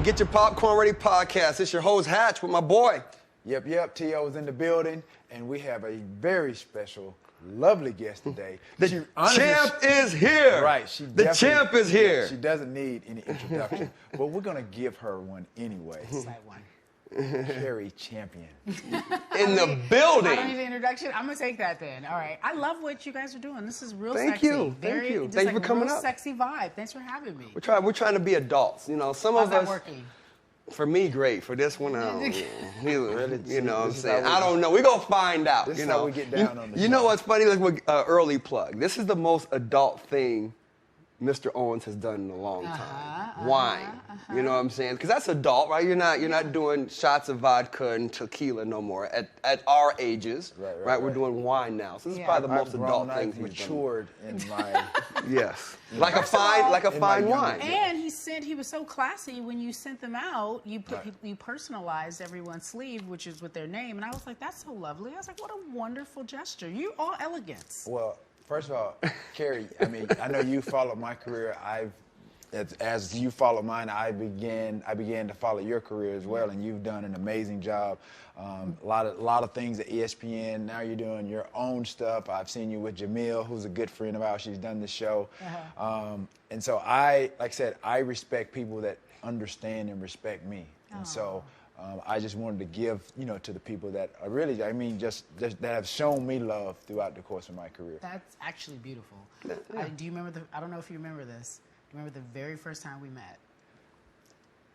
Getcha Popcorn Ready podcast. It's your host, Hatch, with my boy. Yep, T.O. is in the building, and we have a very special, lovely guest today. The champ is here. Right. The champ is here. She doesn't need any introduction, but we're going to give her one anyway. Cari Champion. In the building. I don't need an introduction. I'm going to take that then. All right. I love what you guys are doing. This is real Thank sexy. you. Thank you. Thank you for coming up. Sexy vibe. Thanks for having me. We're trying to be adults. You know, some How's of that us. Working? For me, great. For this one, I don't know. Really? You know what I'm saying? I don't know. We're going to find out. This is you know? how we get down on the You know what's funny? Like, early plug. This is the most adult thing Mr. Owens has done in a long time. Wine. You know what I'm saying? Because that's adult, right? You're not doing shots of vodka and tequila no more. At our ages, right? We're doing wine now. So this is probably the most adult thing he's matured in my yes. Like a fine wine. And he was so classy when you sent them out. You you personalized everyone's sleeve, which is with their name, and I was like, that's so lovely. I was like, what a wonderful gesture. You all elegance. Well, first of all, Cari, I mean, I know you followed my career. As you followed mine, I began to follow your career as well, and you've done an amazing job. A lot of things at ESPN. Now you're doing your own stuff. I've seen you with Jemele, who's a good friend of ours. She's done the show, and so like I said, I respect people that understand and respect me, and so. I just wanted to give, to the people that are really, just that have shown me love throughout the course of my career. That's actually beautiful. Do you remember I don't know if you remember this. Do you remember the very first time we met?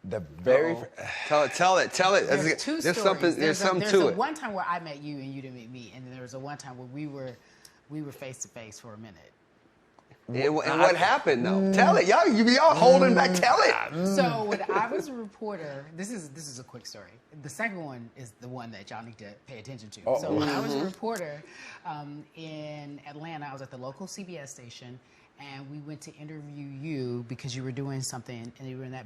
The very Tell it. There's two stories. There's something to it. There's one time where I met you and you didn't meet me, and then there was a one time where we were face to face for a minute. And what happened though? Tell it, y'all. You be all holding back. Tell it. So when I was a reporter, this is a quick story. The second one is the one that y'all need to pay attention to. So when I was a reporter in Atlanta, I was at the local CBS station, and we went to interview you because you were doing something, and you were in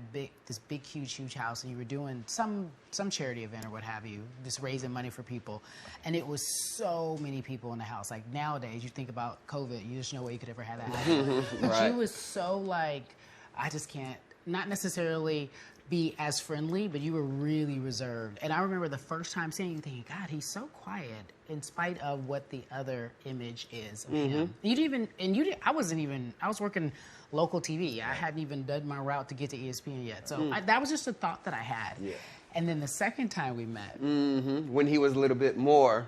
this big, huge house, and you were doing some charity event or what have you, just raising money for people. And it was so many people in the house. Like nowadays, you think about COVID, you just know way you could ever have that happen. But you was so like, I just can't, not necessarily be as friendly, but you were really reserved. And I remember the first time seeing you thinking, God, he's so quiet in spite of what the other image is of him. I was working local TV. I hadn't even done my route to get to ESPN yet. So that was just a thought that I had. Yeah. And then the second time we met. When he was a little bit more.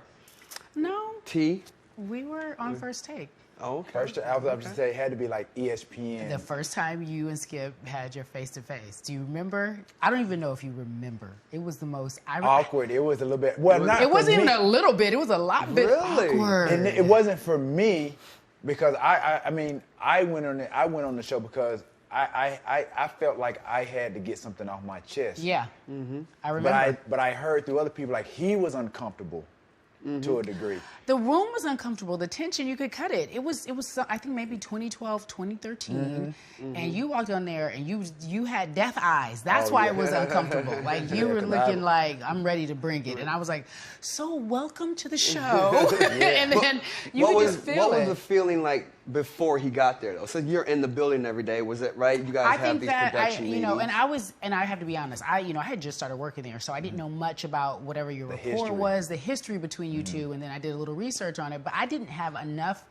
No. T. We were on First Take. Oh, okay. First, I was about to say it had to be like ESPN. The first time you and Skip had your face-to-face. Do you remember? I don't even know if you remember. It was the most... awkward. It was a little bit... Well, not It wasn't even a little bit. It was a lot bit awkward. And it wasn't for me because I went on the show because I felt like I had to get something off my chest. Yeah. I remember. But I heard through other people like he was uncomfortable. To a degree. The room was uncomfortable. The tension, you could cut it. It was I think maybe 2012, 2013. And you walked on there and you had death eyes. That's why it was uncomfortable. Like you were looking like, I'm ready to bring it. And I was like, so welcome to the show. And then you could just feel it. What was the feeling like before he got there though? So you're in the building every day, was it right? You guys have these production meetings. And I have to be honest, I had just started working there, so I didn't know much about whatever your rapport was, the history between you two, and then I did a little research on it, but I didn't have enough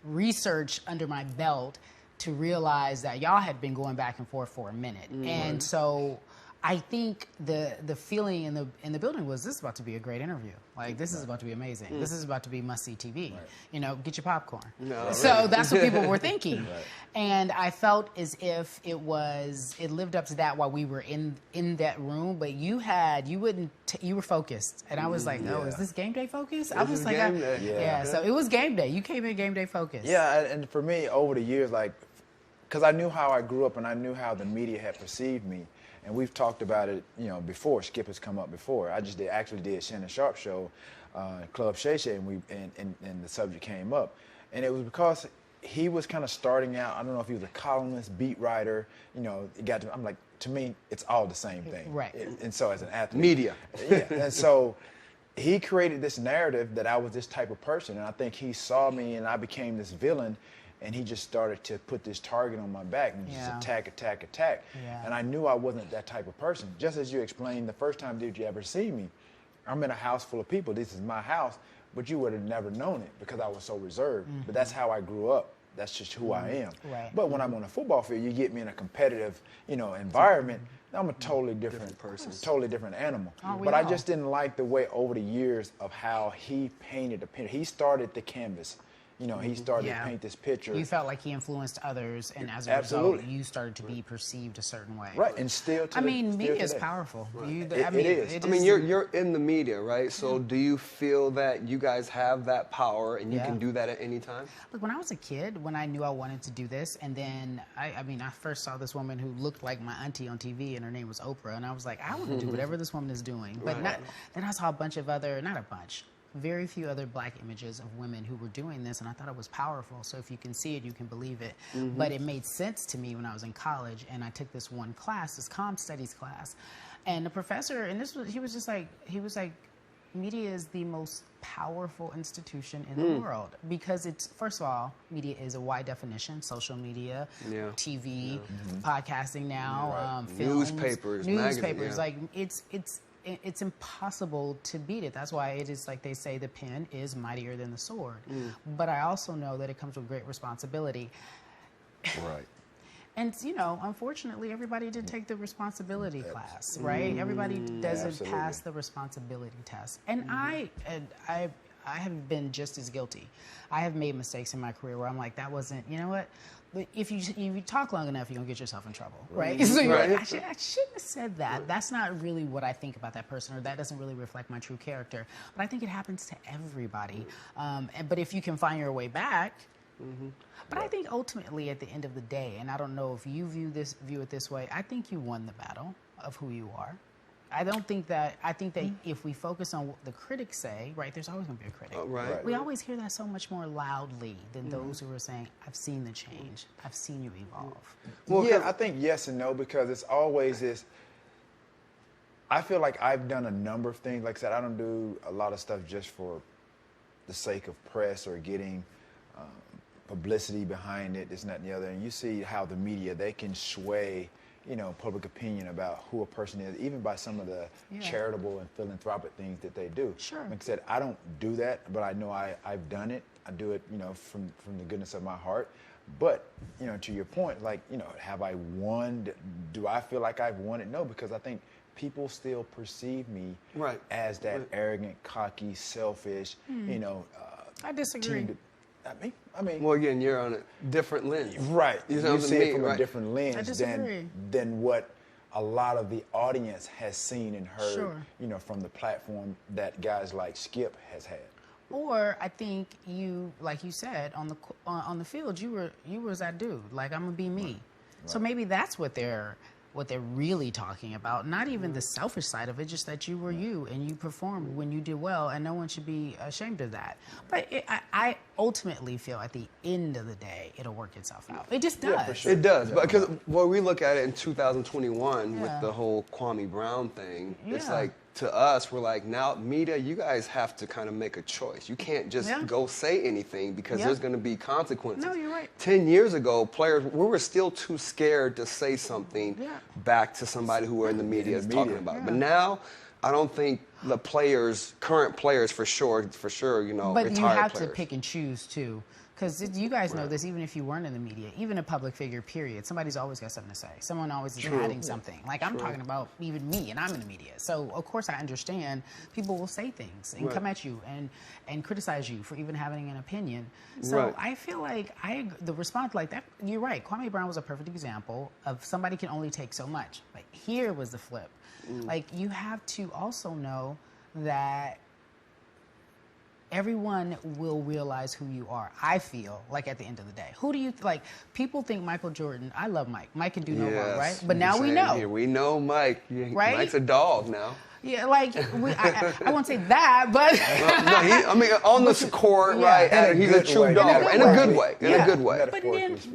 research under my belt to realize that y'all had been going back and forth for a minute. And so I think the feeling in the building was, this is about to be a great interview. Like, this is about to be amazing. This is about to be must-see TV. Get your popcorn. So that's what people were thinking. And I felt as if it lived up to that while we were in that room, but you were focused. And I was like, oh, is this game day focus? I was like, so it was game day. You came in game day focused. Yeah, and for me, over the years, like, because I knew how I grew up and I knew how the media had perceived me. And we've talked about it, before. Skip has come up before. I just actually did Shannon Sharp's show, Club Shay Shay, and the subject came up. And it was because he was kind of starting out. I don't know if he was a columnist, beat writer. I'm like, to me, it's all the same thing. Right. And so as an athlete. Media. Yeah. And so he created this narrative that I was this type of person. And I think he saw me and I became this villain. and he just started to put this target on my back and just attack. Yeah. And I knew I wasn't that type of person. Just as you explained the first time did you ever see me, I'm in a house full of people. This is my house, but you would have never known it because I was so reserved. But that's how I grew up. That's just who I am. Right. But when I'm on a football field, you get me in a competitive, environment. I'm a totally different person, totally different animal. But I just didn't like the way over the years of how he painted the picture. He started the canvas. He started to paint this picture. You felt like he influenced others, and as a result, you started to be perceived a certain way. Right, and still today. Media is powerful. Right. It is. You're in the media, right? So do you feel that you guys have that power and you can do that at any time? Look, when I was a kid, when I knew I wanted to do this, and then I first saw this woman who looked like my auntie on TV, and her name was Oprah, and I was like, I want to do whatever this woman is doing. But then I saw a bunch of other, not a bunch, very few other black images of women who were doing this, and I thought it was powerful. So if you can see it, you can believe it. But it made sense to me when I was in college, and I took this one class, this comm studies class, and the professor, and he was like, media is the most powerful institution in the world because it's, first of all, media is a wide definition: social media, TV, podcasting now, films, newspapers, magazines. Like it's impossible to beat it. That's why it is like they say the pen is mightier than the sword. But I also know that it comes with great responsibility. Right. And, unfortunately, everybody did take the responsibility class, right? Everybody doesn't pass the responsibility test. And I have been just as guilty. I have made mistakes in my career where I'm like, that wasn't, you know what? But if you talk long enough, you're going to get yourself in trouble, right? So you're like, I shouldn't have said that. That's not really what I think about that person, or that doesn't really reflect my true character. But I think it happens to everybody. But if you can find your way back, but I think ultimately at the end of the day, and I don't know if you view it this way, I think you won the battle of who you are. I think that if we focus on what the critics say, right, there's always going to be a critic. Right. We always hear that so much more loudly than those who are saying, I've seen the change. I've seen you evolve. Well, yeah, I think yes and no, because it's always this. I feel like I've done a number of things. Like I said, I don't do a lot of stuff just for the sake of press or getting publicity behind it, this and that and the other. And you see how the media, they can sway public opinion about who a person is, even by some of the charitable and philanthropic things that they do. Sure. Like I said, I don't do that, but I know I've done it. I do it, from the goodness of my heart. But, to your point, have I won? Do I feel like I've won it? No, because I think people still perceive me as that arrogant, cocky, selfish, I disagree. I mean, well, again, you're on a different lens. Right. You see it from a different I lens disagree. than what a lot of the audience has seen and heard, from the platform that guys like Skip has had. Or I think you, like you said, on the field, you were that dude. Like, I'm gonna be me. Right. So maybe that's what they're really talking about. Not even the selfish side of it, just that you were you and you performed when you did well, and no one should be ashamed of that. But I ultimately feel at the end of the day, it'll work itself out. It just does. Yeah, for sure. It does, because when we look at it in 2021 with the whole Kwame Brown thing, it's like, to us, we're like, now, media, you guys have to kind of make a choice. You can't just go say anything because there's going to be consequences. No, you're right. 10 years ago, players, we were still too scared to say something back to somebody who were in the media talking about it. But now, I don't think the players, current players for sure, but retired you have players. to pick and choose, too. Because you guys know this, even if you weren't in the media, even a public figure, period, somebody's always got something to say. Someone always is adding something. Like, I'm talking about even me, and I'm in the media. So, of course, I understand people will say things and come at you and criticize you for even having an opinion. So I feel like the response like that, you're right. Kwame Brown was a perfect example of somebody can only take so much. Like, here was the flip. Like, you have to also know that everyone will realize who you are, I feel, like, at the end of the day. Who do you, people think Michael Jordan, I love Mike. Mike can do no wrong, right? But now we know. Here. We know Mike. Right? Mike's a dog now. Yeah, I won't say that, but... on the court, right? And he's a true dog. In a good way. In a good way.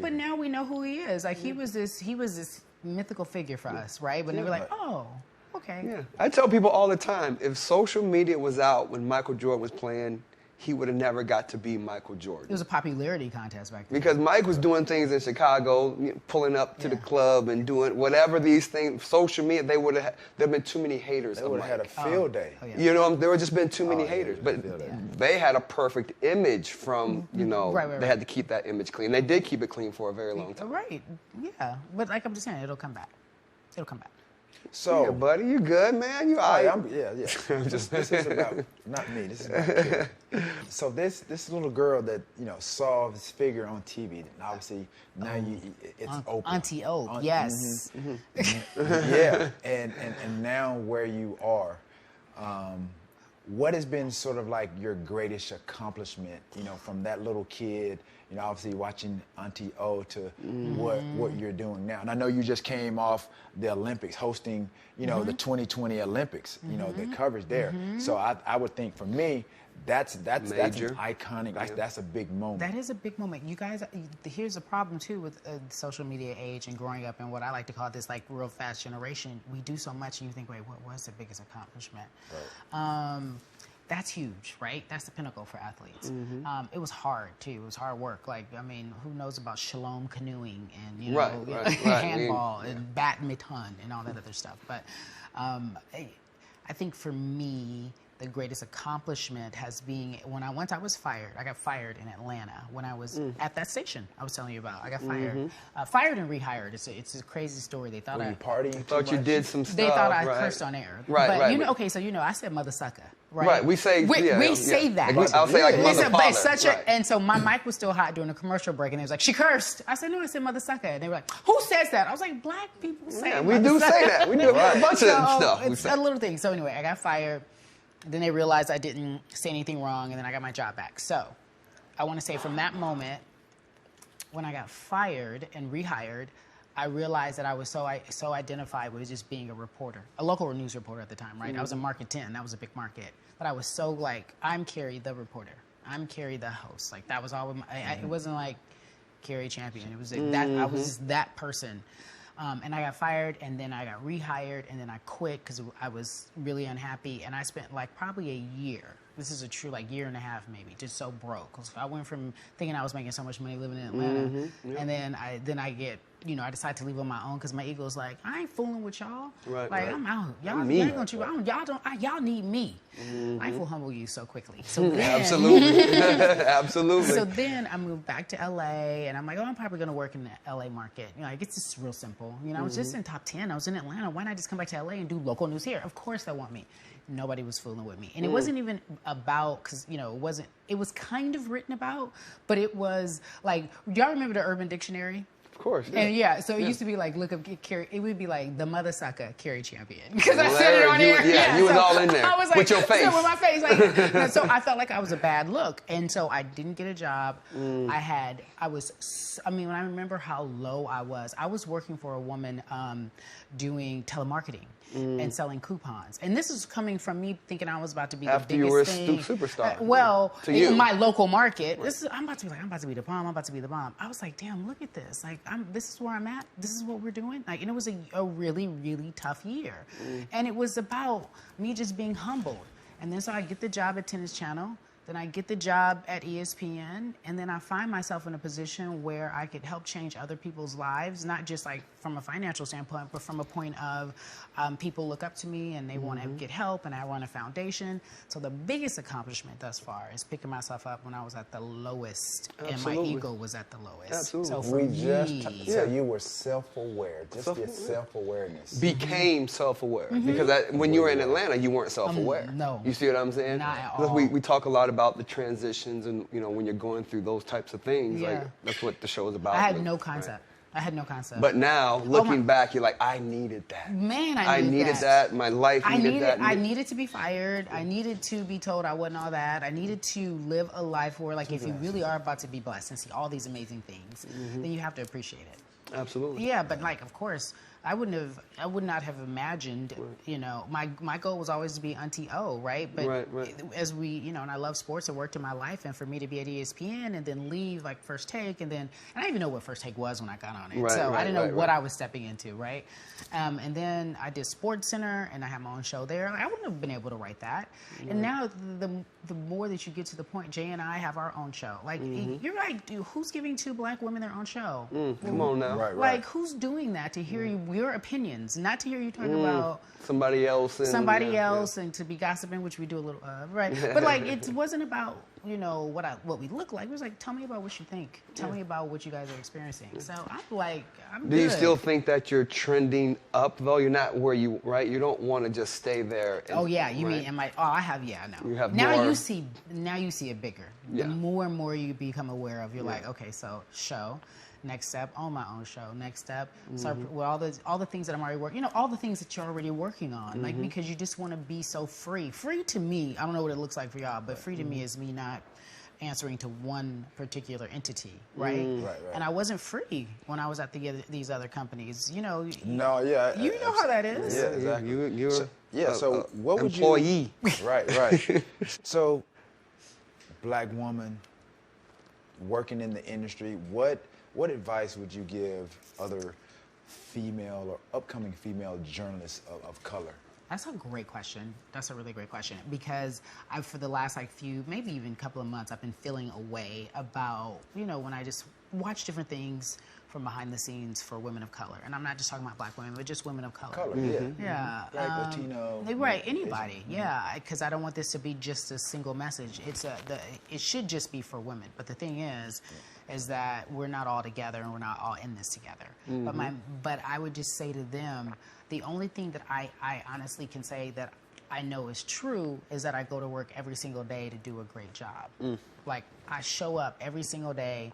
But now we know who he is. Like, he was this mythical figure for us, right? But they were like, oh... Okay. Yeah. I tell people all the time, if social media was out when Michael Jordan was playing, he would have never got to be Michael Jordan. It was a popularity contest back then. Because Mike was doing things in Chicago, pulling up to the club and doing whatever these things, social media, there'd been too many haters of Mike. They would have had a field day. Oh, yeah. You know, there would just been too many haters. But they had a perfect image from, you know, they had to keep that image clean. They did keep it clean for a very long time. Right, yeah. But like I'm just saying, it'll come back. It'll come back. So, yeah, buddy, you good, man? You all right? This is about, not me, this is about Cari. So this little girl that, you know, saw this figure on TV, and obviously now it's open. Auntie O, yes. Yeah, and now where you are, what has been sort of like your greatest accomplishment, you know, from that little kid, you know, obviously watching Auntie O to what you're doing now? And I know you just came off the Olympics, hosting, you know, the 2020 Olympics, you know, the coverage there. So I would think for me, that's an iconic, like that's a big moment. That is a big moment. You guys, here's a problem too with the social media age and growing up in what I like to call this like real fast generation. We do so much and you think, wait, what was the biggest accomplishment? Right. That's huge, right? That's the pinnacle for athletes. It was hard too. It was hard work. Like, I mean, who knows about shalom canoeing and, you know, handball and badminton and all that other stuff. But I think for me, the greatest accomplishment has been when I was fired. I got fired in Atlanta when I was at that station I was telling you about. I got fired. Fired and rehired. It's a crazy story. They thought you partying? They thought you did some stuff. They thought I cursed on air. But you know, okay, so you know, I said mother sucker. Right. We say we say that. I'll say like mother but it's such a, and so my mic was still hot during the commercial break, and they was like, she cursed. I said, no, I said mother sucker. And they were like, who says that? I was like, black people say we do say that. We do a bunch of stuff. It's a little thing. So anyway, I got fired. Then they realized I didn't say anything wrong, and then I got my job back. So I want to say from that moment, when I got fired and rehired, I realized that I was so identified with just being a reporter, a local news reporter at the time, right? I was in Market 10. That was a big market. But I was so like, I'm Cari the reporter. I'm Cari the host. Like, that was all. It wasn't like Cari Champion. It was like that. I was just that person. And I got fired, and then I got rehired, and then I quit because I was really unhappy. And I spent like probably a year. This is a true like year and a half maybe, just so broke. Cause I went from thinking I was making so much money living in Atlanta, and then I get, you know, I decided to leave on my own because my ego is like, I ain't fooling with y'all. Like I'm out. Y'all ain't gonna treat me. Y'all need me. I will humble you so quickly. So then, absolutely. So then I moved back to LA, and I'm like, oh, I'm probably gonna work in the LA market. You know, like, it's just real simple. You know, I was just in top 10. I was in Atlanta. Why not just come back to LA and do local news here? Of course they want me. Nobody was fooling with me. And it wasn't even about, because, you know, it was kind of written about, but it was like, y'all remember the Urban Dictionary? Of course. Yeah. And so it used to be like, look up Cari, it would be like the mother sucker Cari Champion. Because I said it on air. Yeah, you was all in there. I was like, with your face. With my face. Like, so I felt like I was a bad look. And so I didn't get a job. When I remember how low I was working for a woman doing telemarketing. And selling coupons. And this is coming from me thinking I was about to be the biggest thing. After you were a superstar. In my local market, I'm about to be the bomb. I'm about to be the bomb. I was like, damn, look at this. Like, this is where I'm at. This is what we're doing. Like, and it was a really, really tough year. And it was about me just being humbled. And then so I get the job at Tennis Channel. Then I get the job at ESPN, and then I find myself in a position where I could help change other people's lives, not just like from a financial standpoint, but from a point of people look up to me and they want to get help, and I run a foundation. So the biggest accomplishment thus far is picking myself up when I was at the lowest, and my ego was at the lowest. Absolutely. So for me, so you were self-aware, just your self-awareness. Became self-aware. Because when you were in Atlanta, you weren't self-aware. No. You see what I'm saying? Not at all. We talk a lot about the transitions, and you know, when you're going through those types of things, like that's what the show is about. I had no concept. Right? I had no concept. But now, looking back, you're like, I needed that. Man, I needed that. My life needed that. I needed to be fired. I needed to be told I wasn't all that. I needed to live a life where, like, if you really are about to be blessed and see all these amazing things, then you have to appreciate it. Absolutely. Yeah, but like, of course, I would not have imagined, you know, my goal was always to be Auntie O, right? But as we, you know, and I love sports and worked in my life, and for me to be at ESPN and then leave like First Take, and I didn't even know what First Take was when I got on it. So I didn't know what I was stepping into, right? And then I did Sports Center, and I had my own show there. I wouldn't have been able to write that. And now the more that you get to the point, Jay and I have our own show. Like, you're right, dude, who's giving 2 black women their own show? Come on now. Like, who's doing that to hear your opinions, not to hear you talk about somebody else and to be gossiping, which we do a little of, right? But like, it wasn't about, you know, what we look like. It was like, tell me about what you think. Tell me about what you guys are experiencing. So I'm Do you still think that you're trending up though? You're not where you, right? You don't want to just stay there. You mean am I? Oh, I have. Yeah, no. You have now more. you see it bigger. The more and more you become aware of, you're like, okay, so show. Next step, own my own show. Next step, start with all the things that I'm already working. You know, all the things that you're already working on. Like, because you just want to be so free. Free to me, I don't know what it looks like for y'all, but free to me is me not answering to one particular entity, right? And I wasn't free when I was at these other companies. You know. No, yeah. You know how that is. Yeah, exactly. You're so what would employee. Right. So, black woman working in the industry, what advice would you give other female or upcoming female journalists of color? That's a great question. That's a really great question, because for the last few, maybe even couple of months, I've been feeling a way about, you know, when I just watch different things from behind the scenes for women of color. And I'm not just talking about black women, but just women of color. Yeah. Black, Latino. Right, anybody. Yeah, because I don't want this to be just a single message. It should just be for women. But the thing is that we're not all together and we're not all in this together. But I would just say to them, the only thing that I honestly can say that I know is true is that I go to work every single day to do a great job. Like, I show up every single day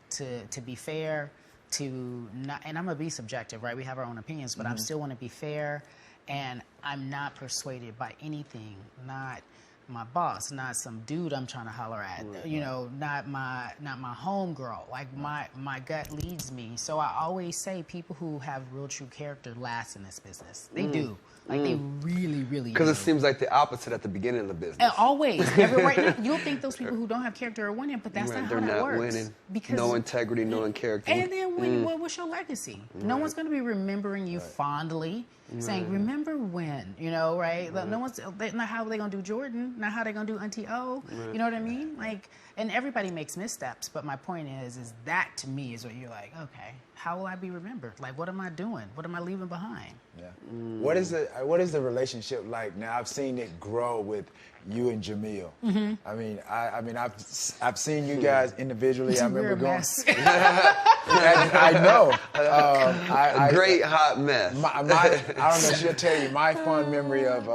to be fair, to not, and I'm gonna be subjective, right? We have our own opinions, but I still want to be fair, and I'm not persuaded by anything, not my boss, not some dude I'm trying to holler at, you know, not my homegirl. Like, my gut leads me. So I always say people who have real true character last in this business. They do. Like, they really, really do. Because it seems like the opposite at the beginning of the business. And always. Right now, you'll think those people who don't have character are winning, but that's not how that works. They're not winning. Because no integrity, no character. And then what's your legacy? No one's going to be remembering you fondly, saying, remember when, you know, right? No one's, not how they going to do Jordan, not how they going to do Auntie O, you know what I mean? Like, and everybody makes missteps, but my point is that to me is what you're like, okay, how will I be remembered? Like, what am I doing? What am I leaving behind? Yeah. What is the relationship like now? I've seen it grow with you and Jemele. I mean, I've seen you guys individually. I remember going. I know. A great hot mess. I don't know. She'll tell you my fond memory of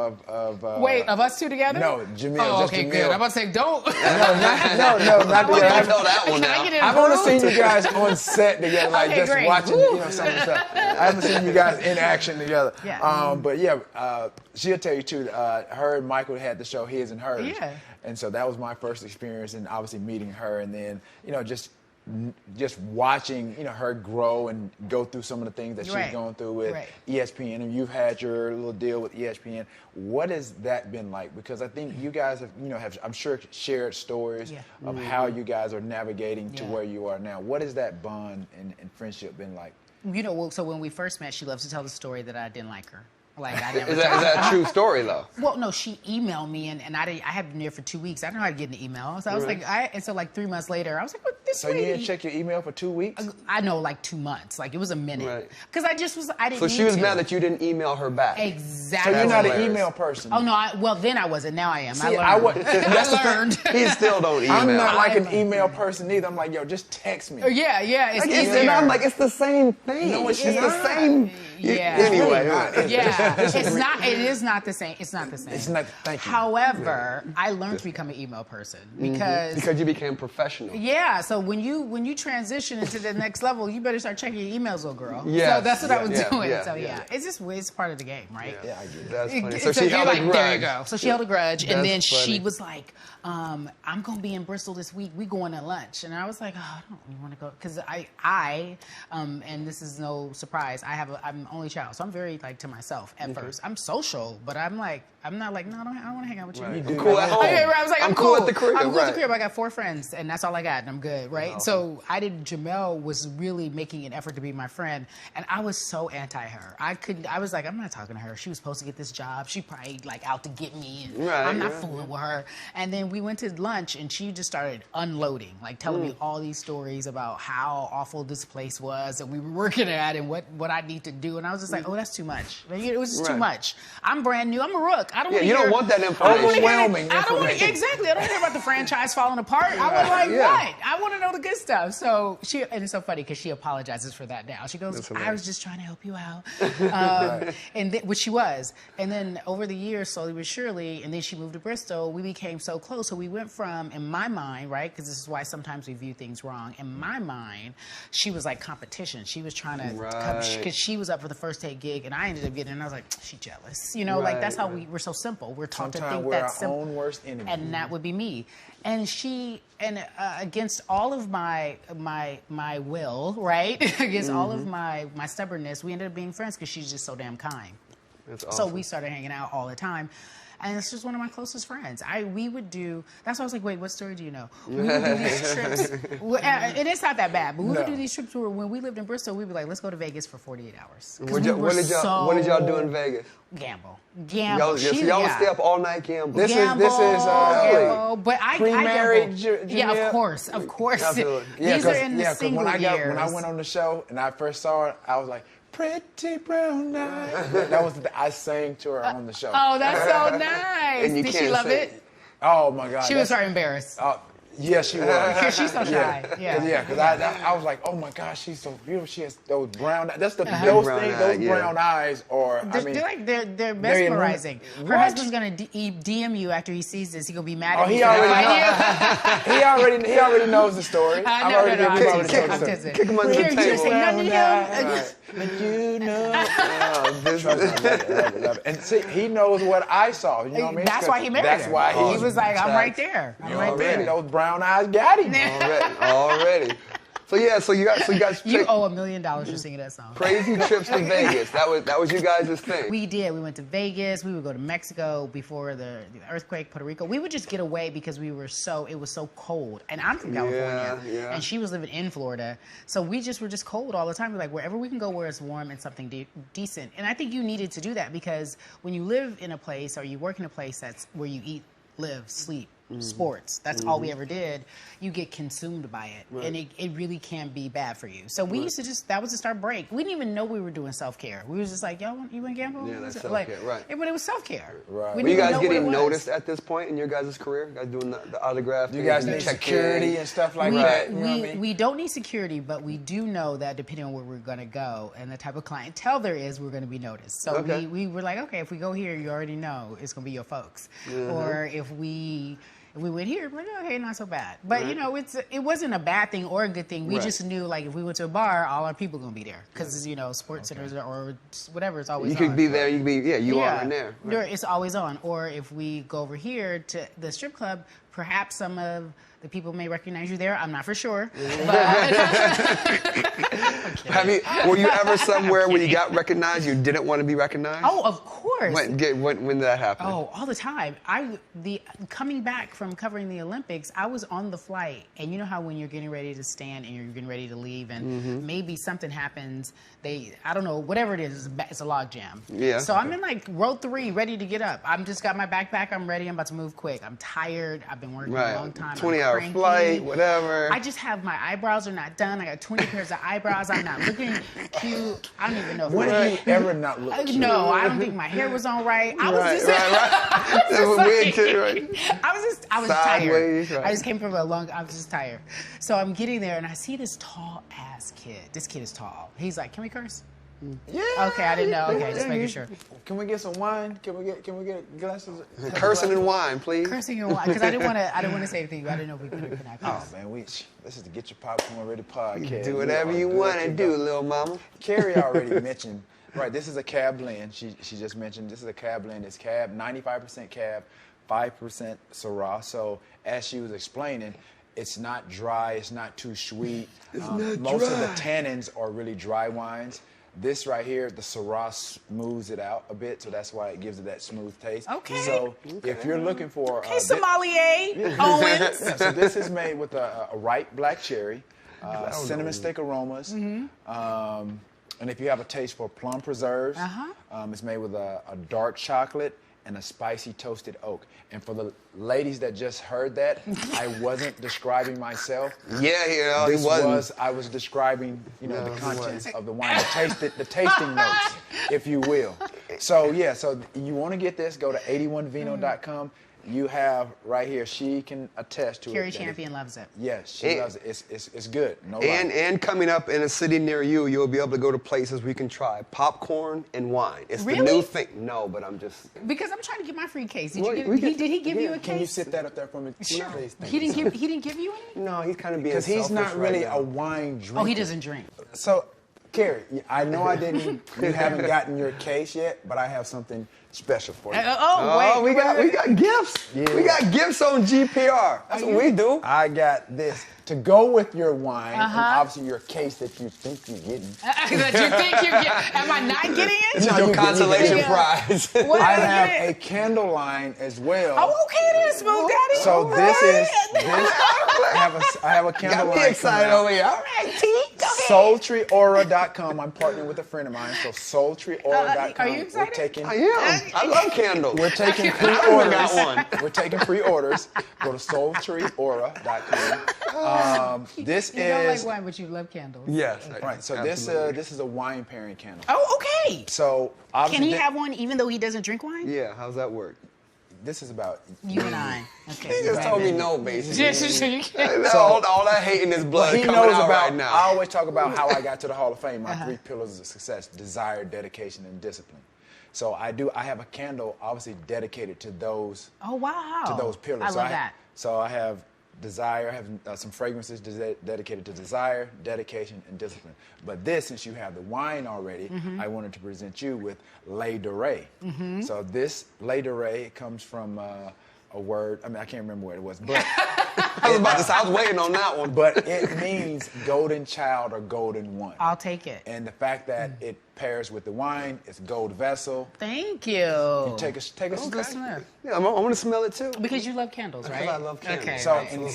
Wait, of us two together? No, Jemele. Oh, just okay, Jemele. good. I'm about to say don't. No, not together. I tell that one now. I've only seen you guys on set together, like Okay, just great. watching, you know, some of the stuff. I haven't seen you guys in action together. Yeah. But yeah, she'll tell you too. Her and Michael had the show His and Hers. Yeah. And so that was my first experience, and obviously meeting her, and then just watching her grow and go through some of the things that she's going through with ESPN, and you've had your little deal with ESPN. What has that been like? Because I think you guys have I'm sure shared stories of how you guys are navigating to where you are now. What has that bond and friendship been like? You know, so when we first met, she loves to tell the story that I didn't like her. Like, I never Is that a true story though? Well, no, she emailed me, and I had been there for 2 weeks. I didn't know how to get an email, so I was like 3 months later, I was like, what this? So you didn't check your email for 2 weeks? I know, like 2 months. Like, it was a minute. Because I didn't. So she was mad that you didn't email her back. Exactly. So you're not an email person. Oh no, well then I wasn't. Now I am. See, I learned. I learned. He still don't email. I'm not like an email person either. I'm like, yo, just text me. Yeah. It's easier. And I'm like, it's the same thing. No, it's the same. Yeah. Anyway. Yeah. It's not. It is not the same. It's not the same. It's not. Thank you. However, I learned to become an email person because you became professional. Yeah. So when you transition into the next level, you better start checking your emails, little girl. Yes. So that's what I was doing. Yeah, it's part of the game, right? Yeah, I get it. That's funny. So she held a grudge. There you go. So she held a grudge, and then funny. she was like, I'm gonna be in Bristol this week. We going to lunch, and I was like, oh, I don't really want to go because I and this is no surprise. I'm only child, so I'm very like to myself at first. I'm social, but I'm not like, no, I don't want to hang out with you. Right. I'm cool at home. I was like, I'm cool at the crib. I'm cool at the crib. I got 4 friends, and that's all I got, and I'm good, right? Wow. So Jemele was really making an effort to be my friend, and I was so anti her. I was like, I'm not talking to her. She was supposed to get this job. She probably like out to get me, and I'm not fooling with her. And then we went to lunch, and she just started unloading, like telling me all these stories about how awful this place was, and we were working at, and what I need to do. And I was just like, oh, that's too much. It was just too much. I'm brand new. I'm a rook. I don't want to you hear, don't want that information. Overwhelming information. Exactly. I don't hear about the franchise falling apart. I was like, what? I want to know the good stuff. So and it's so funny because she apologizes for that now. She goes, I was just trying to help you out. Which she was. And then over the years, slowly but surely, and then she moved to Bristol, we became so close. So we went from, in my mind, right, because this is why sometimes we view things wrong. In my mind, she was like competition. She was trying to, because she was up for the first take gig, and I ended up getting it, and I was like, she jealous. You know, like that's how we're so simple. We're taught to think that's simple. Our own worst enemy. And that would be me. And against all of my will, right? Against all of my stubbornness, we ended up being friends because she's just so damn kind. That's awesome. So we started hanging out all the time. And it's just one of my closest friends. We would do, that's why I was like, wait, what story do you know? We would do these trips, and it's not that bad, but we would do these trips where when we lived in Bristol, we'd be like, let's go to Vegas for 48 hours. What did y'all do in Vegas? Gamble. Y'all would stay up all night gambling. This is gamble. But I pre-married. Yeah, of course. Absolutely. These are in the single years. When I went on the show and I first saw it, I was like, pretty brown eyes. That was I sang to her on the show. Oh, that's so nice. And you Did can't she love sing. it? Oh my God. She was very embarrassed. Yes, she was. Because she's so shy. Yeah, because I was like, oh my gosh, she's so beautiful. She has those brown eyes. That's those brown eyes are, they're mesmerizing. Her husband's going to DM you after he sees this. He's going to be mad at you. He already knows the story. I'm Kick him under the table. But you know. Love it. And see, he knows what I saw. You know what I mean? That's why he married her. That's why he was like, I'm right there. I'm right there. Those brown eyes got him. Already. So you guys you owe $1 million for singing that song. Crazy trips to Vegas. That was you guys' thing. We did. We went to Vegas. We would go to Mexico before the earthquake, Puerto Rico. We would just get away because it was so cold. And I'm from California, and she was living in Florida. So we were just cold all the time. We're like, wherever we can go where it's warm and something decent. And I think you needed to do that because when you live in a place or you work in a place that's where you eat, live, sleep, sports. That's all we ever did. You get consumed by it, and it really can be bad for you. So we used to that was just our break. We didn't even know we were doing self-care. We was just like, yo, you want to gamble? Yeah, that's self-care, right. But it was self-care. Right. Were you guys getting noticed at this point in your guys' career? You guys doing the autograph? You guys need security and stuff like that? You know what I mean? We don't need security, but we do know that depending on where we're going to go and the type of clientele there is, we're going to be noticed. So we were like, okay, if we go here, you already know it's going to be your folks. Or if we went here, we're like, okay, not so bad. But, you know, it wasn't a bad thing or a good thing. We just knew, like, if we went to a bar, all our people going to be there. Because, you know, sports centers or whatever, it's always on. You could be there, you could be, you are in there. Right. It's always on. Or if we go over here to the strip club, perhaps some of the people may recognize you there. I'm not for sure. Were you ever somewhere where you got recognized, you didn't want to be recognized? Oh, of course. When did that happen? Oh, all the time. Coming back from covering the Olympics, I was on the flight, and you know how when you're getting ready to stand and you're getting ready to leave, and maybe something happens, I don't know, whatever it is, it's a log jam. Yeah. So I'm in like row 3, ready to get up. I'm just got my backpack, I'm ready, I'm about to move quick. I'm tired, I've been working a long time. 20-hour flight, whatever. I just have my eyebrows are not done. I got 20 pairs of eyebrows. I'm not looking cute. I don't even know. When have you ever not looked cute? No, I don't think my hair was on right. I was I was sideways, tired. I just came from I was just tired. So I'm getting there and I see this tall ass kid. This kid is tall. He's like, can we curse? Yeah. Okay, I didn't know. Okay, just making sure. Can we get some wine? Can we get glasses? Cursing and wine, please. Cursing and wine, because I didn't want to say anything. I didn't know if we could not curse. Oh man, this is the Getcha Popcorn Ready podcast. Do whatever you want to do, little mama. Cari already mentioned. Right, this is a cab blend. She just mentioned this is a cab blend. It's cab, 95% cab, 5% Syrah. So as she was explaining, it's not dry. It's not too sweet. Most of the tannins are really dry wines. This right here, the Syrah smooths it out a bit, so that's why it gives it that smooth taste. Okay. So if you're looking for... Hey, sommelier, Owens. Yeah, so this is made with a ripe black cherry, cinnamon stick aromas, and if you have a taste for plum preserves, it's made with a dark chocolate and a spicy toasted oak. And for the ladies that just heard that, I wasn't describing myself. Yeah, This was, I was describing, the contents of the wine, the tasting notes, if you will. So yeah, so you want to get this, go to 81vino.com. You have right here, she can attest to it. Cari Champion loves it. Yes, she loves it. It's good. No lie. And coming up in a city near you, you'll be able to go to places we can try popcorn and wine. It's the new thing. No, but I'm just... Because I'm trying to get my free case. Did he give you a case? Can you sit that up there for me? Sure. Please, He didn't give you any? No, he's kind of being because he's not selfish really right now. a wine drinker. Oh, he doesn't drink. So, Cari, I know you haven't gotten your case yet, but I have something special for you. We got gifts. Yeah. We got gifts on GPR. That's what we do. I got this to go with your wine, and obviously your case that you think you're getting. That you think you're getting? Am I not getting it? No, your consolation prize. What? I have a candle line as well. Oh, okay, then, Smooth Daddy. So I have a candle line. Got me excited coming out. over here. All right, T. Go ahead. Sultryaura.com. I'm partnering with a friend of mine, so sultryaura.com. Are you excited? I am. I love candles. We're taking I pre-orders. got one. We're taking pre-orders. Go to sultryaura.com. This You don't is like wine, but you love candles. Yes. right. So absolutely. this is a wine pairing candle. Oh, okay. So Can obviously he have one even though he doesn't drink wine? Yeah, how's that work? this is about You and I. Okay. He just told me no, basically. You can't. all that hate in his blood he coming knows out about. right now. I always talk about how I got to the Hall of Fame. My 3 pillars of success: desire, dedication, and discipline. So I have a candle, obviously dedicated to those. Oh, wow. To those pillars. I love that. So I have desire. I have some fragrances dedicated to desire, dedication, and discipline. But this, since you have the wine already, I wanted to present you with Lait de Rey. So this Lait de Rey comes from a word. I mean, I can't remember what it was, but I was waiting on that one. but it means golden child or golden one. I'll take it. And the fact that it pairs with the wine, it's gold vessel. Thank you. You take a Let's smell it. Yeah, I want to smell it too. Because you love candles, right? I love candles. Okay. So right. and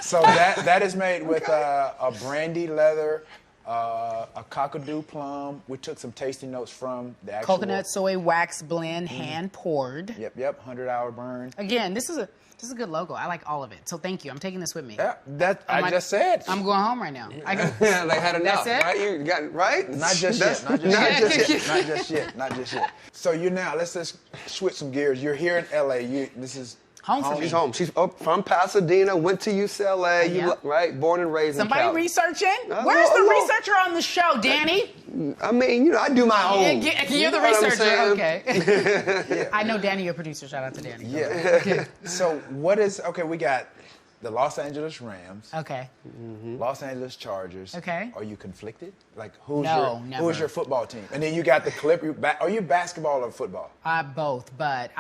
so that is made with a brandy leather, a cockadoo plum. We took some tasting notes from the actual Coconut soy wax blend, hand poured. Yep, 100-hour burn. Again, this is a good logo. I like all of it. So thank you. I'm taking this with me. Yeah, I just said. I'm going home right now. They had enough, That's it? right? You got right? Not just yet. Not just yet. So let's just switch some gears. You're here in LA. This is Home for me. She's home. She's from Pasadena, went to UCLA, Yeah. Right? Born and raised in Somebody Cali. researching? Where's the researcher on the show, Danny? I mean, I do my own. You're the know what I'm researcher. saying? Okay. I know Danny, your producer. Shout out to Danny. Yeah. So we got the Los Angeles Rams. Okay. Los Angeles Chargers. Okay. Are you conflicted? Like who's never. your football team? And then you got the Clippers. Are you basketball or football? Both, but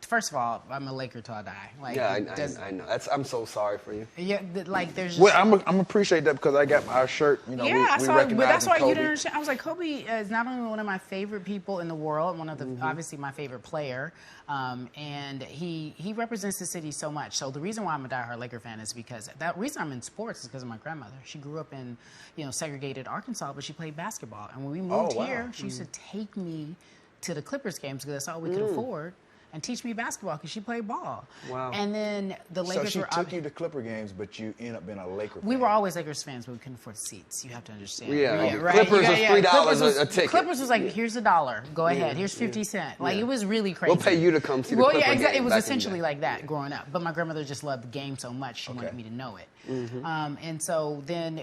first of all, I'm a Laker till I die. Like, Yeah, I know. I'm so sorry for you. Yeah, there's just... Well, I'm appreciate that because I got our shirt. We but recognize that's why Kobe. you didn't understand. I was like, Kobe is not only one of my favorite people in the world, one of the obviously my favorite player, and he represents the city so much. So the reason why I'm a diehard Laker fan is because that reason I'm in sports is because of my grandmother. She grew up in segregated Arkansas, but she played basketball. And when we moved here, she used to take me to the Clippers games because that's all we could afford. And teach me basketball because she played ball. Wow. And then the Lakers So she took you to Clipper games, but you ended up being a Laker fan. We were always Lakers fans, but we couldn't afford seats. You have to understand. Yeah, right? Clippers was $3 a ticket. Clippers was like, here's $1. Go ahead. Here's 50 cents. Like, it was really crazy. We'll pay you to come see the Clipper game. It was back essentially like that growing up. But my grandmother just loved the game so much, she wanted me to know it. And so then,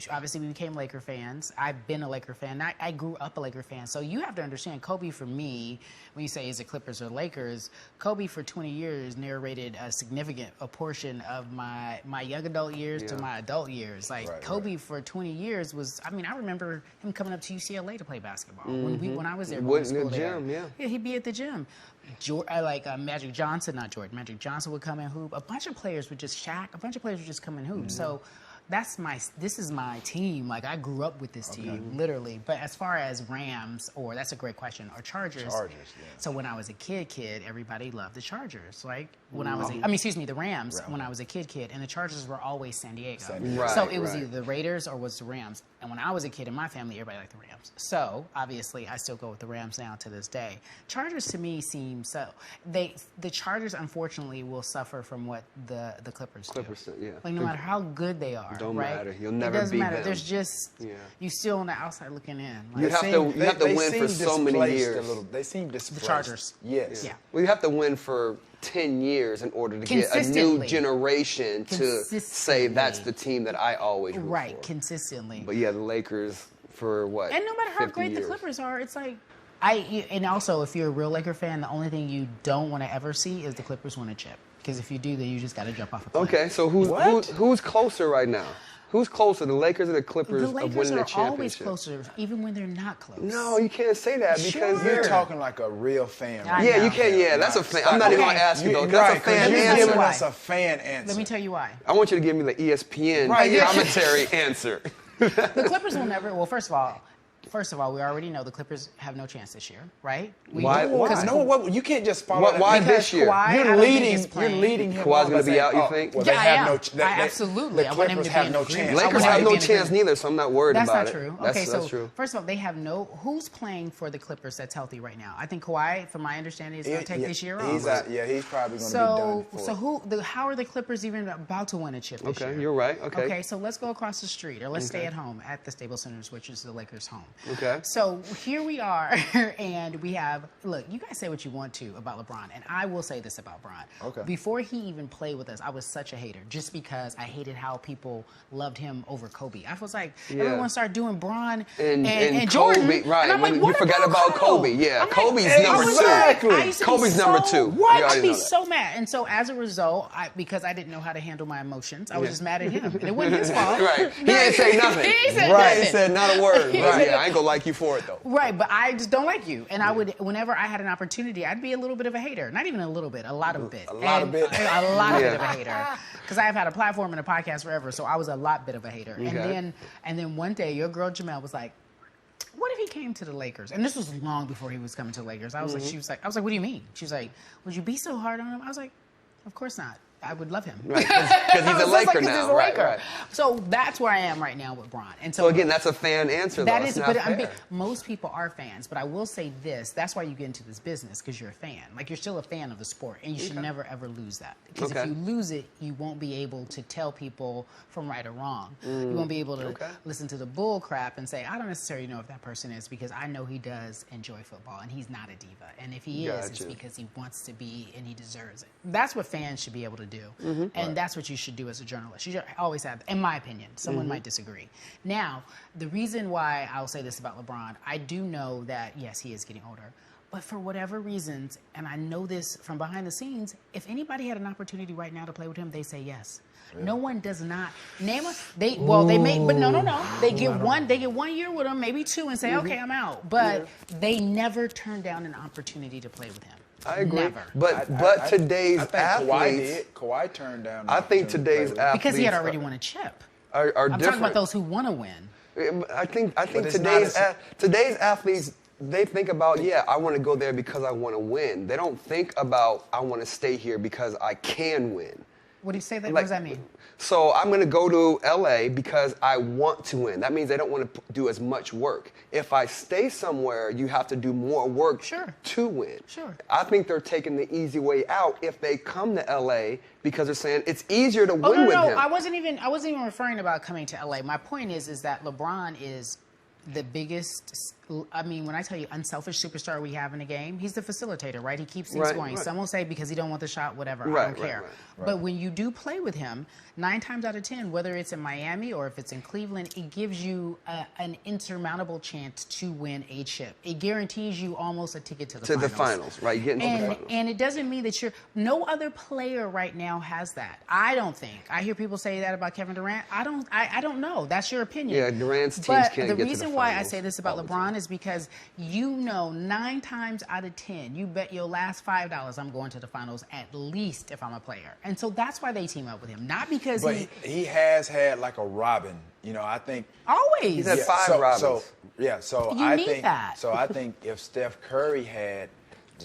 obviously, we became Laker fans. I've been a Laker fan. I grew up a Laker fan. So you have to understand, Kobe for me, when you say is it Clippers or Lakers, Kobe for 20 years narrated a portion of my young adult years to my adult years. Like Kobe for 20 years was, I remember him coming up to UCLA to play basketball when I was there. Going to the gym, yeah, he'd be at the gym. Magic Johnson, not Jordan. Magic Johnson would come and hoop. A bunch of players would just come and hoop. So this is my team. Like, I grew up with this team, literally. But as far as Rams, or that's a great question, or Chargers. Yeah. So when I was a kid, everybody loved the Chargers. Like, when I was, the Rams, when I was a kid, and the Chargers were always San Diego. Right, so it was either the Raiders or was the Rams. And when I was a kid in my family, everybody liked the Rams. So obviously, I still go with the Rams now to this day. Chargers to me seem the Chargers unfortunately will suffer from what the Clippers do. Yeah. Like, no matter how good they are, don't right? matter. You'll never it doesn't beat matter. them. There's just you still on the outside looking in. Like, You have to win for so many years. They seem displaced. The Chargers. Yes. Yeah. Well, you have to win for 10 years in order to get a new generation to say that's the team that I always root for. Consistently. But yeah, the Lakers for what? And no matter how great the Clippers are, it's like and also, if you're a real Laker fan, the only thing you don't want to ever see is the Clippers win a chip. Because if you do, then you just got to jump off a cliff. Okay, so who's closer right now? Who's closer, the Lakers or the Clippers of winning the championship? The Lakers are always closer, even when they're not close. No, you can't say that because you're talking like a real fan. Right? Yeah, you can't. Yeah, that's a fan. I'm not even going to ask you though. That's a fan you're answer. giving us a fan answer. Let me tell you why. I want you to give me the ESPN commentary answer. The Clippers will never. Well, first of all, we already know the Clippers have no chance this year, right? Why? No, you can't just follow. Why this year? You're leading him. Kawhi's going to be out, you think? Well, absolutely. The Clippers have no chance. Lakers have no chance neither, so I'm not worried about it. That's not true. Okay, so true. First of all, they have who's playing for the Clippers that's healthy right now? I think Kawhi, from my understanding, is going to take this year off. He's probably going to be done. So how are the Clippers even about to win a chip this year? Okay, you're right. Okay, so let's go across the street, or let's stay at home at the Staples Center, which is the Lakers' home. Okay. So here we are, and we have, look, you guys say what you want to about LeBron, and I will say this about Bron. Okay. Before he even played with us, I was such a hater, just because I hated how people loved him over Kobe. I was like, everyone started doing Bron and Jordan. Kobe, right. And I'm like, you forgot about Kobe. Yeah, Kobe's number two. Kobe's number two. What? I'd be so mad. And so as a result, because I didn't know how to handle my emotions, I was just mad at him. And it wasn't his fault. Right. He didn't say nothing. He said nothing. He said not a word. Right. Yeah, I ain't going to like you for it, though. Right, but I just don't like you. And I would, whenever I had an opportunity, I'd be a little bit of a hater. Not even a little bit, a lot of bit. A lot of bit of a hater. Because I have had a platform and a podcast forever, so I was a lot bit of a hater. Okay. And then one day, your girl Jemele was like, what if he came to the Lakers? And this was long before he was coming to the Lakers. I was like, I was like, what do you mean? She was like, would you be so hard on him? I was like, of course not. I would love him. Right, because he's a Laker now. He's a Laker. Right. So that's where I am right now with Bron. And so again, that's a fan answer, though. That's not fair. Most people are fans, but I will say this. That's why you get into this business, because you're a fan. Like, you're still a fan of the sport, and you should never, ever lose that. Because if you lose it, you won't be able to tell people from right or wrong. You won't be able to listen to the bull crap and say, I don't necessarily know if that person is, because I know he does enjoy football, and he's not a diva. And if he is, it's because he wants to be, and he deserves it. That's what fans should be able to do. And that's what you should do as a journalist. You should always have, in my opinion. Someone might disagree. Now, the reason why I'll say this about LeBron, I do know that, yes, he is getting older. But for whatever reasons, and I know this from behind the scenes, if anybody had an opportunity right now to play with him, they say yes. Yeah. No one does not name a they may, but no. They get one year with him, maybe two, and say, okay, I'm out. But they never turn down an opportunity to play with him. I agree. Never. But today's athletes, Kawhi turned down. I think today's athletes, because he had already won a chip. Are I'm different. talking about those who want to win. I think today's athletes, they think about, I want to go there because I want to win. They don't think about, I want to stay here because I can win. What do you say that? What does that mean? So I'm going to go to LA because I want to win. That means they don't want to do as much work. If I stay somewhere, you have to do more work to win. Sure. I think they're taking the easy way out if they come to LA because they're saying it's easier to win with him. I wasn't even referring about coming to LA. My point is that LeBron is the biggest, I mean, when I tell you unselfish superstar we have in the game, he's the facilitator, right? He keeps things going. Some will say because he don't want the shot, whatever, I don't care. But when you do play with him, 9 times out of 10, whether it's in Miami or if it's in Cleveland, it gives you an insurmountable chance to win a chip. It guarantees you almost a ticket to the finals. To the finals, right? Getting to the finals. And it doesn't mean that no other player right now has that. I don't think. I hear people say that about Kevin Durant. I don't know. That's your opinion. Yeah, Durant's teams can't get to the finals. The reason why I say this about LeBron is because 9 times out of 10, you bet your last $5 I'm going to the finals at least if I'm a player. And so that's why they team up with him. Not because he has had like a Robin. I think always. He's had 5 Robins. So you I need think that. So I think if Steph Curry had,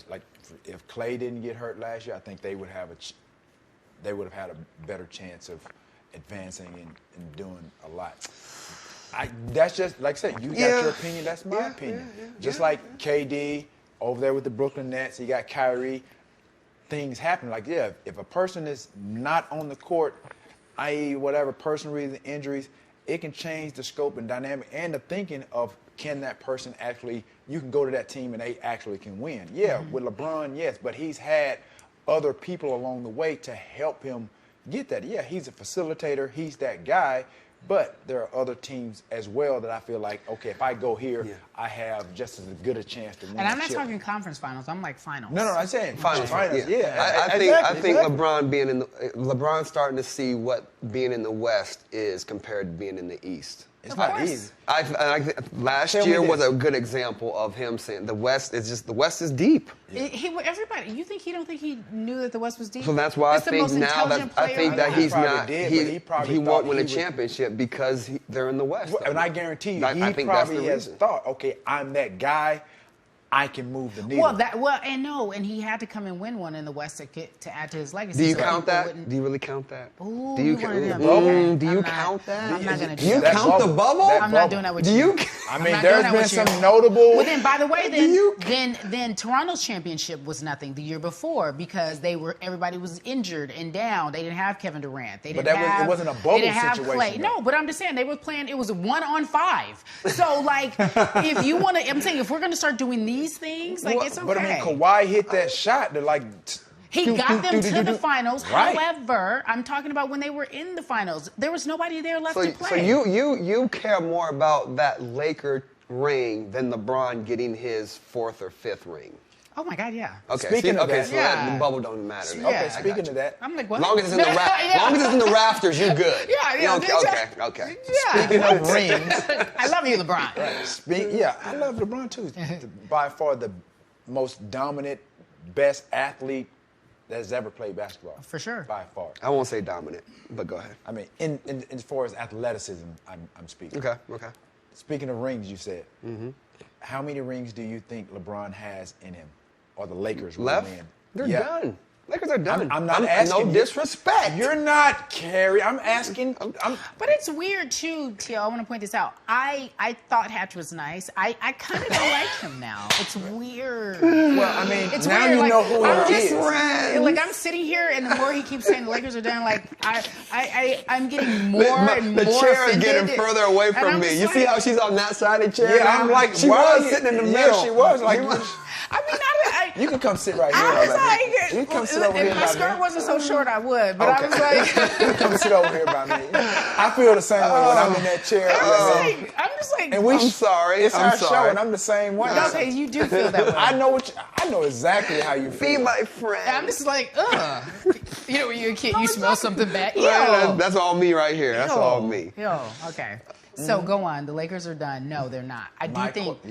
like, if Klay didn't get hurt last year, I think they would have had a better chance of advancing and doing a lot. That's just, like I said, you got your opinion, that's my opinion. Just like KD over there with the Brooklyn Nets, you got Kyrie, things happen. Like, if a person is not on the court, i.e. whatever, personal reasons, injuries, it can change the scope and dynamic and the thinking of, can that person actually, you can go to that team and they actually can win. Yeah, with LeBron, yes, but he's had other people along the way to help him get that. Yeah, he's a facilitator, he's that guy, but there are other teams as well that I feel like, okay, if I go here, I have just as good a chance to win. And I'm not talking conference finals, I'm like finals. No, I'm saying finals. I think LeBron's starting to see what being in the West is compared to being in the East. It's not easy. Last year was a good example of him saying the West is deep. Everybody, you don't think he knew that the West was deep? So that's why I think he's not. He won't win a championship because they're in the West. And I guarantee you, he probably has thought, okay, I'm that guy. I can move the needle. And he had to come and win one in the West to add to his legacy. Do you count that? Do you really count that? Ooh, do you count that? I'm not going to do you count the bubble? I'm not doing that with you. I mean, there's been some notable. Well, then, by the way, then Toronto's championship was nothing the year before because everybody was injured and down. They didn't have Kevin Durant. It wasn't a bubble situation. No, but I'm just saying they were playing. It was a 1-on-5. So if you want to, I'm saying if we're going to start doing these things, it's okay. But I mean, Kawhi hit that shot that he got them to the finals. Right. However, I'm talking about when they were in the finals. There was nobody there left to play. So you care more about that Laker ring than LeBron getting his 4th or 5th ring. Oh my God, yeah. Okay. Speaking of that, the bubble don't matter. Yeah. Okay, speaking of that, I'm like, what? As long as it's in the rafters, you're good. Yeah. Okay. Yeah. Speaking of rings, I love you, LeBron. Right. I love LeBron too. By far the most dominant, best athlete that has ever played basketball. For sure. By far. I won't say dominant, but go ahead. I mean, in as far as athleticism, I'm speaking. Okay. Speaking of rings, you said. Mm-hmm. How many rings do you think LeBron has in him? Or the Lakers will win? They're done. Lakers are done. I'm not asking. No disrespect. You're not, Cari. I'm asking. But it's weird too, Teal. I want to point this out. I thought Hatch was nice. I kind of don't like him now. It's weird. Well, I mean, it's now weird. you know who he is. Like I'm sitting here, and the more he keeps saying the Lakers are done, like I'm getting more and more. The chair is offended. getting further away from me. You see how she's on that side of the chair? Yeah, I'm like, she was sitting in the middle. She was like. I mean, you can come sit right here. I was like, you can come sit over here. If my skirt wasn't so short, I would. But I was like, you come sit over here by me. I feel the same way when I'm in that chair. I'm just like, and I'm sorry. It's our show, and I'm the same way. Okay, you do feel that way. I know exactly how you feel. Be my friend. I'm just like, ugh. You know, when you're a kid, you smell something bad. That's all me right here. That's all me. Okay. So go on. The Lakers are done. No, they're not. I think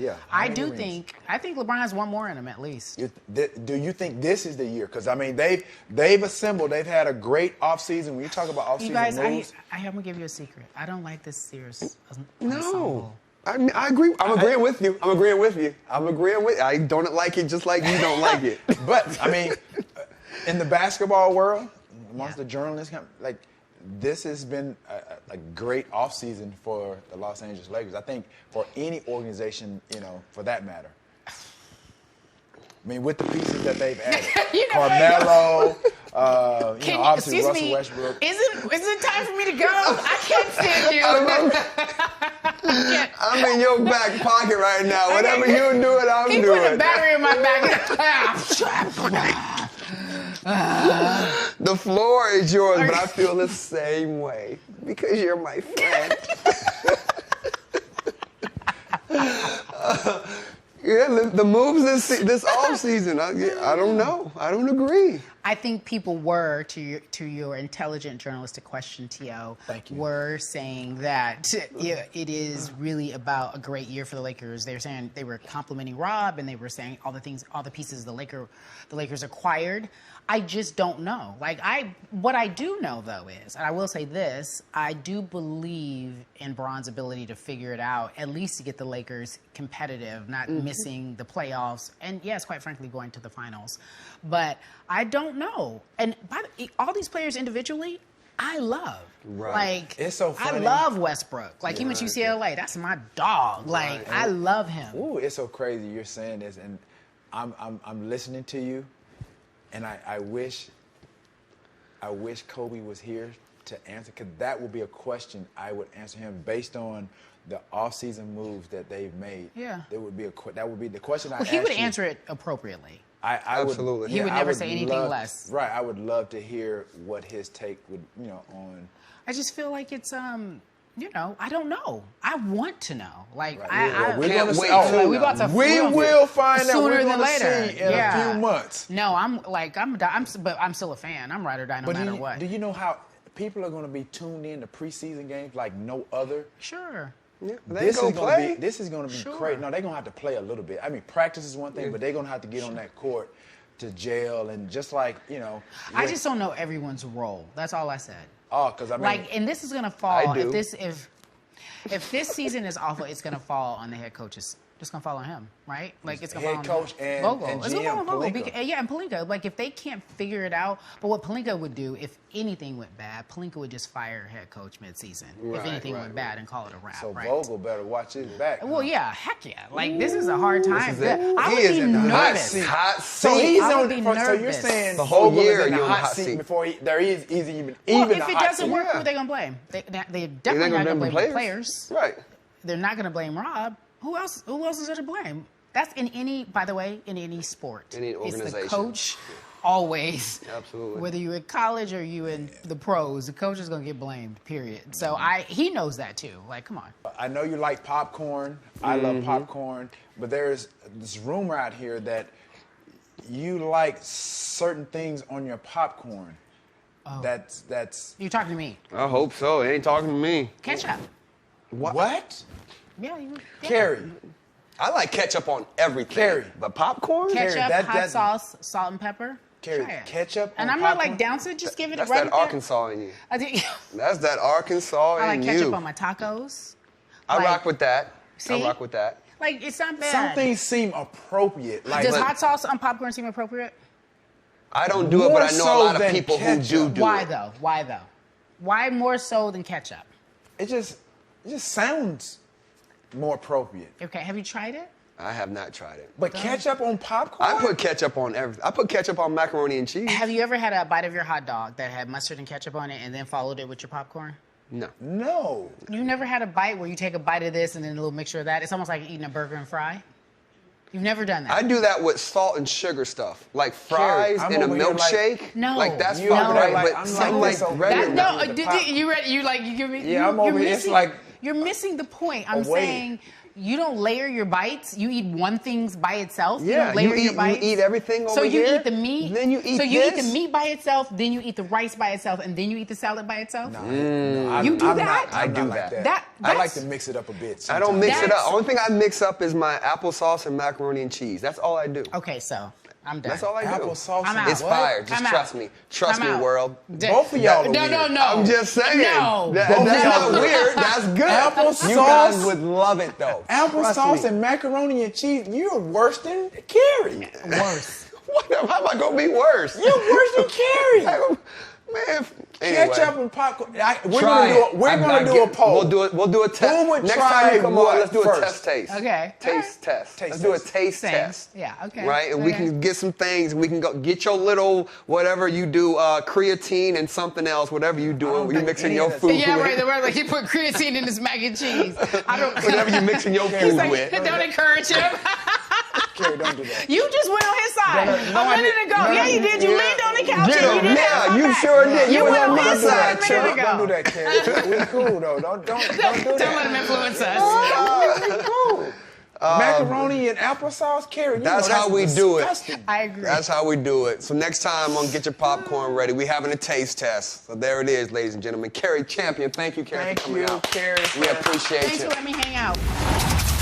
LeBron has one more in him at least. Do you think this is the year? Because I mean, they've assembled. They've had a great offseason. When you talk about offseason moves, I'm gonna give you a secret. I don't like this series. No. I agree. I'm agreeing with you. I don't like it just like you don't like it. But I mean, in the basketball world, amongst the journalists, like. This has been a great offseason for the Los Angeles Lakers. I think for any organization, for that matter. I mean, with the pieces that they've added. Carmelo, obviously Russell Westbrook. Is it time for me to go? I can't stand you. I'm in your back pocket right now. Whatever you're doing, I'm doing. He put a battery in my back. The floor is yours, but I feel the same way because you're my friend. The moves this off season. I don't know. I don't agree. I think people were, to your intelligent journalistic question, T.O., were saying that it is really about a great year for the Lakers. They were saying they were complimenting Rob, and they were saying all the pieces the Lakers acquired. I just don't know. What I do know, though, is, and I will say this, I do believe in Bron's ability to figure it out, at least to get the Lakers competitive, not missing the playoffs, and yes, quite frankly, going to the finals. But I don't know. And all these players individually, I love. Right. It's so funny. I love Westbrook. He went to UCLA. That's my dog. I love him. Ooh, it's so crazy you're saying this, and I'm listening to you, and I wish Kobe was here to answer, because that would be a question I would answer him based on the off-season moves that they've made. Yeah. That would be the question I asked he would you. answer it appropriately. Absolutely. He would never say anything less. Right. I would love to hear what his take would, on. I just feel like it's, I don't know. I want to know. We will find out. We're Sooner going than to later. see in a few months. No, but I'm still a fan. I'm ride or die no matter what. Do you know how people are going to be tuned in to preseason games like no other? Sure. Yeah, This is going to be crazy. No, they're going to have to play a little bit. I mean, practice is one thing, but they're going to have to get on that court to gel, and just like, I just don't know everyone's role. That's all I said. Oh, because I mean, and this is going to fall. I do. If this season is awful, it's going to fall on the head coaches. It's going to fall on him, right? It's going to fall on head coach and Vogel. and It's going to fall on Vogel. Pelinka. And Pelinka. If they can't figure it out, but what Pelinka would do, if anything went bad, Pelinka would just fire head coach mid-season. If anything went bad, and call it a wrap. So right? Vogel better watch his back. Well, yeah, heck yeah. This is a hard time. I He would is be in the nervous. hot seat. So he's I would on be So you're nervous. saying The whole Vogel year is in the you're in the hot hot seat seat. before there is even Well, a if it hot doesn't seat. work, who Yeah. are they going to blame? They're They're definitely not going to blame the players. Right. They're not going to blame Rob. Who else is there to blame? That's in any sport. Any It's organization. the coach, always. Absolutely. Whether you're in college or you in the pros, the coach is going to get blamed, period. So he knows that too. Come on. I know you like popcorn. I love popcorn. But there's this rumor out here that you like certain things on your popcorn. Oh. That's You're talking to me. I hope so. It ain't talking to me. Ketchup. what? Yeah. Carrie. I like ketchup on everything. Carrie. But popcorn? Ketchup, Carrie, hot sauce, salt and pepper. Carrie, Try it. ketchup And on I'm not popcorn? downstairs. it. Just give it That's right that there. Arkansas in you. I That's that Arkansas like in ketchup you. on my tacos. I rock with that. See? I rock with that. It's not bad. Some things seem appropriate. Does hot sauce on popcorn seem appropriate? I don't do it, but I know More a lot so of than people who ketchup. do Why it. though? Why more so than ketchup? It just sounds more appropriate. Okay, have you tried it? I have not tried it. But ketchup on popcorn? I put ketchup on everything. I put ketchup on macaroni and cheese. Have you ever had a bite of your hot dog that had mustard and ketchup on it and then followed it with your popcorn? No. No. You never had a bite where you take a bite of this and then a little mixture of that? It's almost like eating a burger and fry. You've never done that. I do that with salt and sugar stuff, like fries I'm in a over here milkshake. No. Like that's You fine, over there right? like- But I'm something like like so regular. bad. You give me. Yeah, I'm over here. It's like you're missing the point. I'm away. saying you don't layer your bites. You eat one thing by itself. Yeah, you don't layer your bites. you eat everything over So you here, eat the meat. then you eat So you eat this? the meat by itself, then you eat the rice by itself, and then you eat the salad by itself. No, You do I'm that? Not, I'm I not do like that. I like That's- to mix it up a bit. I don't mix it up. That's- Only thing I mix up is my applesauce and macaroni and cheese. That's all I do. Okay, so I'm done. That's all I do. Applesauce I'm and out. It's what? fire. Just I'm trust out. me. Trust I'm me, out. world. Both of y'all are No, weird. no, no. I'm just saying. No. That's Both not y'all- weird. That's good. Applesauce- You guys would love it though. Trust Applesauce me. and macaroni and cheese. You're worse than Carrie. Worse. What? How am I gonna be worse? You're worse than Carrie. Man. Anyway. Ketchup and popcorn. We're Try gonna it. do a poll. We'll do a test. Who would Next try time you come on, what let's do a first? test taste. Okay. Taste test. Taste Let's do a test. taste Same. test. Yeah, okay. Right? And we Okay. can get some things. We can go get your little whatever you do, creatine and something else, whatever you doing. don't You think mixing any your of that- food Yeah, with. right. Like he put creatine in his mac and cheese. I don't. Whatever you mixing your He's food like, with. don't encourage him. Carrie, don't do that. You just went on his side No, a I minute didn't. ago. No, Yeah, you did. You yeah. leaned on the couch Get and you him. didn't Yeah, have my you back. sure did. You You went was on on his my side a side, minute Chuck. ago. Don't do that, Carrie. We cool though. Don't do Don't let that. him influence us. Oh, we cool. Macaroni and applesauce, Cari. That's how we do it. I agree. That's how we do it. So next time on Get Your Popcorn Ready, we're having a taste test. So there it is, ladies and gentlemen. Cari Champion, thank you, Cari, for coming out. Cari. We appreciate you. Thanks for letting me hang out.